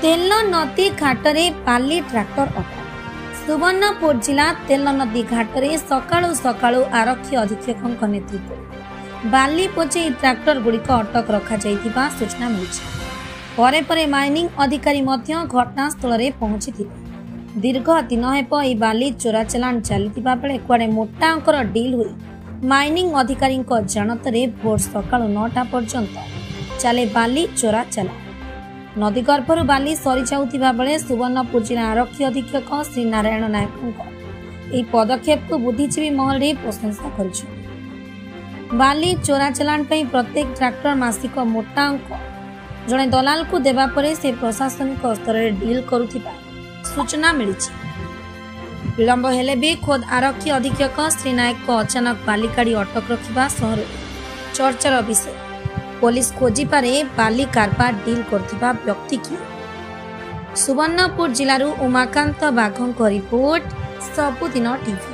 तेल नदी घाटरे बाली ट्राक्टर अटक। सुवर्णपुर जिला तेल नदी घाटरे सकाळु सकाळु आरक्षी अधीक्षक नेतृत्व बाली बोझे ट्राक्टर गुड़िक अटक रखा सूचना मिली। परे माइनिंग अधिकारी घटनास्थल में पहुंची। दीर्घ दिन हेब यह बाली चोरा चलाण चलता बेले कुआडे मोटा अंकर डिल हुई माइनिंग अधिकारी जानतर भोर सका 9टा पर्यंत चले बाली चोरा चला। नदी गर्भर बाली सरी जाउथिबा बेले सुवर्णपुर जिला आरक्षी अधीक्षक श्री नारायण नायक पदक्षेप को बुद्धिजीवी महल में प्रशंसा कर। बाली चोरा चलाण प्रत्येक ट्राक्टर मासिक मोटा अंक जड़े दलाल को देवा परे से प्रशासनिक स्तर में डील करुथिबा सूचना मिली। विलंब हेले भी खोद आरक्षी अधीक्षक श्री नायक अचानक बाली गाड़ी अटक रखा सहर चर्चार विषय। पुलिस खोजी पारे बाली कारबार डील करथिबा व्यक्ति की। सुवर्णपुर जिलारू उमाकांत बाघों रिपोर्ट सबुदिन टीवी।